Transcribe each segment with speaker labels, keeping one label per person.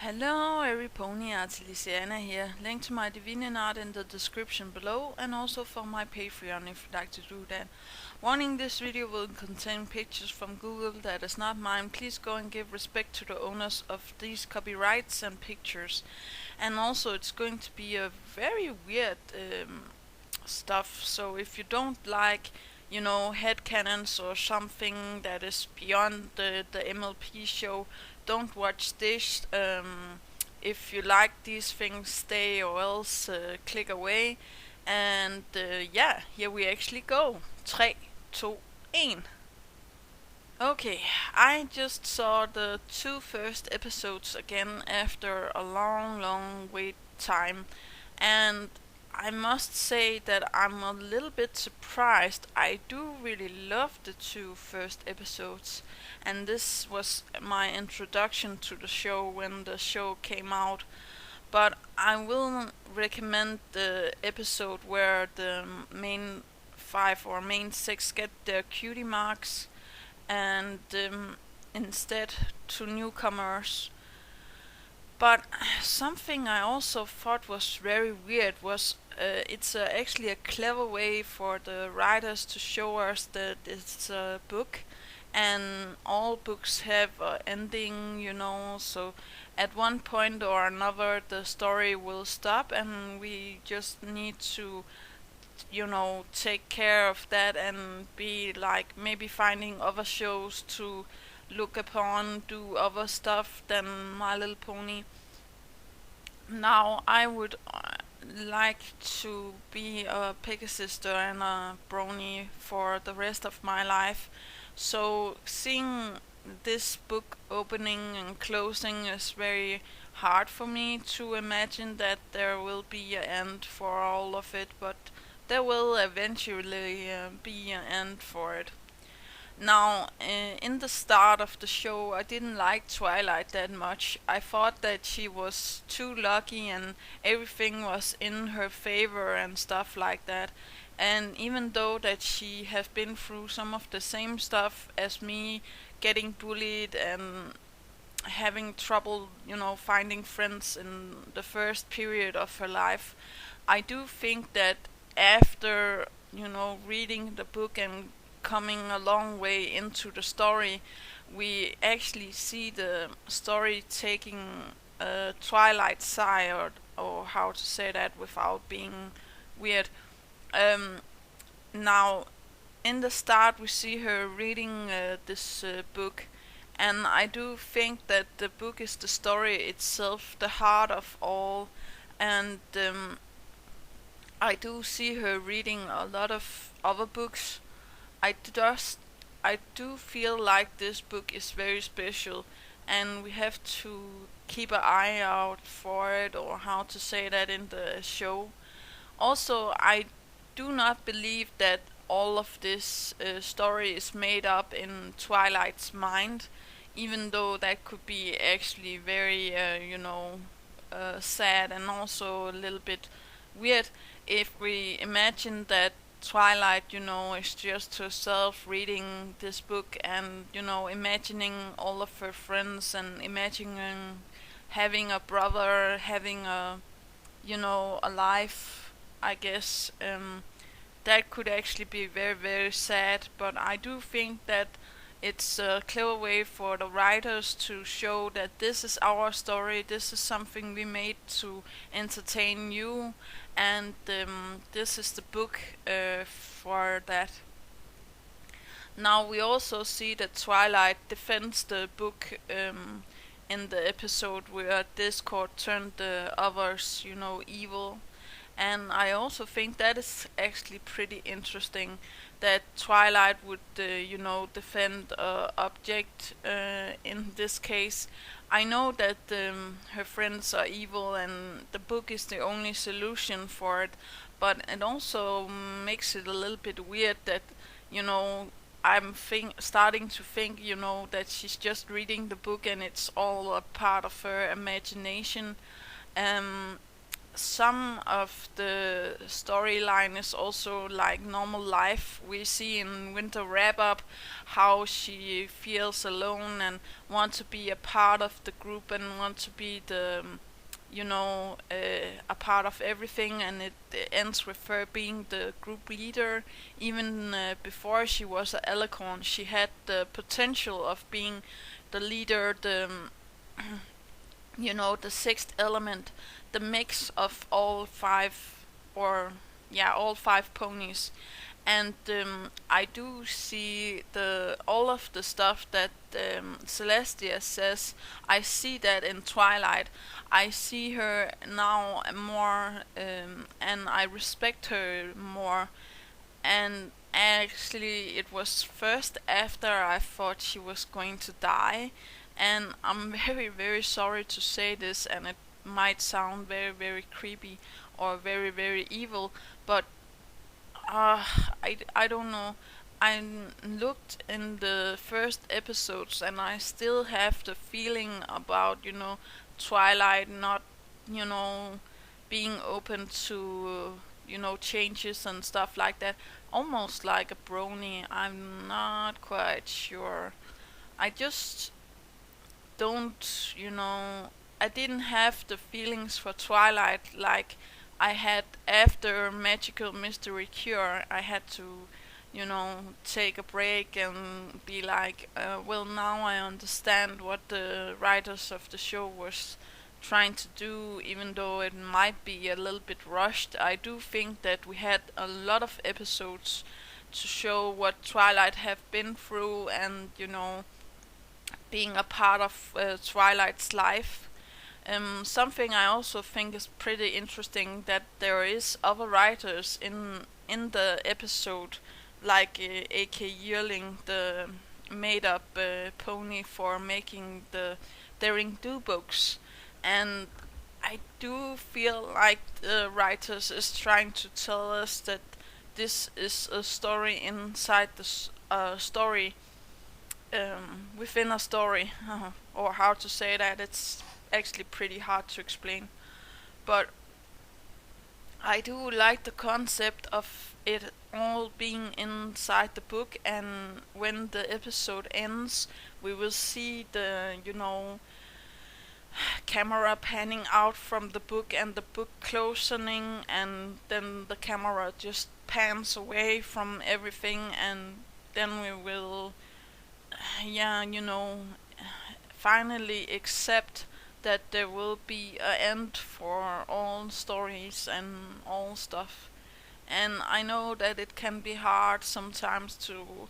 Speaker 1: Hello, every pony Artilisiana here. Link to my DeviantArt in the description below, and also for my Patreon if you'd like to do that. Warning: this video will contain pictures from Google that is not mine. Please go and give respect to the owners of these copyrights and pictures. And also, it's going to be a very weird stuff. So if you don't like, headcanons or something that is beyond the MLP show, don't watch this. If you like these things, stay, or else click away. And yeah, here we actually go. 3, 2, 1. Okay, I just saw the two first episodes again after a long wait time, and I must say that I'm a little bit surprised. I do really love the two first episodes, and this was my introduction to the show when the show came out. But I will recommend the episode where the main five or main six get their cutie marks, and instead to newcomers. But something I also thought was very weird was it's actually a clever way for the writers to show us that it's a book, and all books have an ending, so at one point or another the story will stop, and we just need to take care of that and be like maybe finding other shows to look upon, do other stuff than My Little Pony. Now, I would like to be a Pegasister and a Brony for the rest of my life. So, seeing this book opening and closing is very hard for me to imagine that there will be an end for all of it, but there will eventually be an end for it. Now, in the start of the show, I didn't like Twilight that much. I thought that she was too lucky and everything was in her favor and stuff like that. And even though that she has been through some of the same stuff as me, getting bullied and having trouble, finding friends in the first period of her life, I do think that after, reading the book and coming a long way into the story, we actually see the story taking a Twilight side, or how to say that without being weird. Um, Now, in the start, we see her reading this book, and I do think that the book is the story itself, the heart of all, and I do see her reading a lot of other books. I just I do feel like this book is very special, and we have to keep an eye out for it, or how to say that in the show. Also, I do not believe that all of this story is made up in Twilight's mind, even though that could be actually very, sad and also a little bit weird if we imagine that Twilight, is just herself reading this book and, imagining all of her friends and imagining having a brother, having a life, I guess. That could actually be very, very sad, but I do think that it's a clever way for the writers to show that this is our story, this is something we made to entertain you, and this is the book for that. Now, we also see that Twilight defends the book in the episode where Discord turned the others, evil. And I also think that is actually pretty interesting that Twilight would, defend a object in this case. I know that her friends are evil and the book is the only solution for it, but it also makes it a little bit weird that, you know, starting to think, that she's just reading the book and it's all a part of her imagination. Um, some of the storyline is also like normal life. We see in Winter Wrap Up how she feels alone and want to be a part of the group and want to be the a part of everything, and it ends with her being the group leader. Even before she was a Alicorn, she had the potential of being the leader, the the sixth element, the mix of all five, or yeah, all five ponies. And I do see the all of the stuff that Celestia says. I see that in Twilight. I see her now more, and I respect her more. And actually, it was first after I thought she was going to die. And I'm very, very sorry to say this, and it might sound very, very creepy or very, very evil, but uh, I don't know. I looked in the first episodes and I still have the feeling about, Twilight not, you know, being open to, changes and stuff like that. Almost like a brony. I'm not quite sure. I just don't, I didn't have the feelings for Twilight like I had after Magical Mystery Cure. I had to, take a break and be like, well, now I understand what the writers of the show was trying to do, even though it might be a little bit rushed. I do think that we had a lot of episodes to show what Twilight have been through, and being a part of Twilight's life. Something I also think is pretty interesting, that there is other writers in the episode, like A.K. Yearling, the made up pony for making the Daring Do books, and I do feel like the writers is trying to tell us that this is a story inside the story, within a story, or how to say that. It's actually pretty hard to explain, but I do like the concept of it all being inside the book, and when the episode ends, we will see the camera panning out from the book and the book closing, and then the camera just pans away from everything, and then we will, yeah, finally accept that there will be an end for all stories and all stuff. And I know that it can be hard sometimes to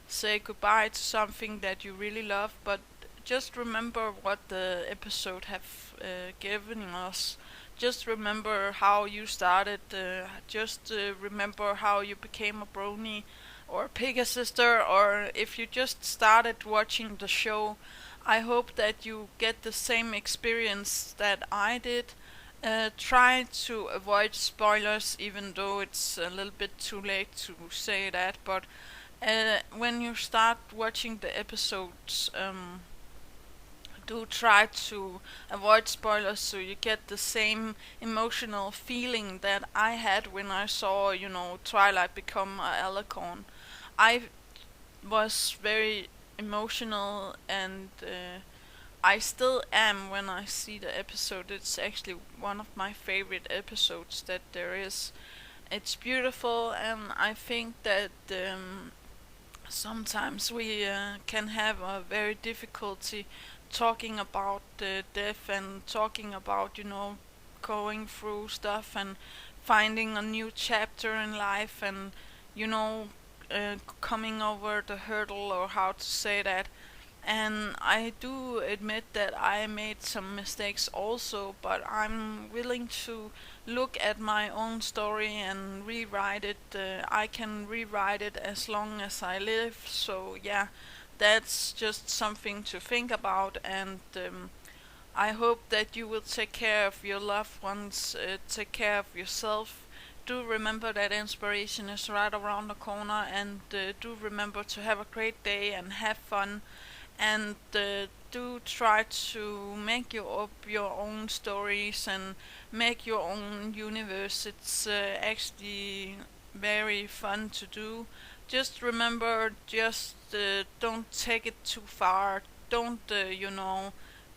Speaker 1: say goodbye to something that you really love, but just remember what the episode have given us. Just remember how you started. Just remember how you became a brony or Pegasister, or if you just started watching the show. I hope that you get the same experience that I did. Try to avoid spoilers, even though it's a little bit too late to say that. But when you start watching the episodes, do try to avoid spoilers so you get the same emotional feeling that I had when I saw, Twilight become a Alicorn. I was very emotional, and I still am when I see the episode. It's actually one of my favorite episodes that there is. It's beautiful, and I think that sometimes we can have a very difficulty talking about death, and talking about going through stuff and finding a new chapter in life, and you know coming over the hurdle, or how to say that. And I do admit that I made some mistakes also, but I'm willing to look at my own story and rewrite it. I can rewrite it as long as I live, so yeah, that's just something to think about. And I hope that you will take care of your loved ones, take care of yourself. Do remember that inspiration is right around the corner, and do remember to have a great day and have fun. And do try to make up your own stories and make your own universe. It's actually very fun to do. Just remember, just don't take it too far. Don't,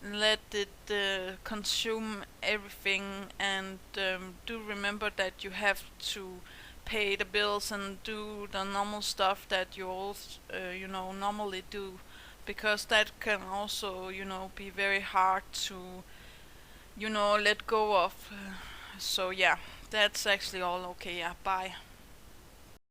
Speaker 1: let it consume everything, and do remember that you have to pay the bills and do the normal stuff that you all, normally do, because that can also, be very hard to, let go of. So yeah, that's actually all. Okay, yeah, bye.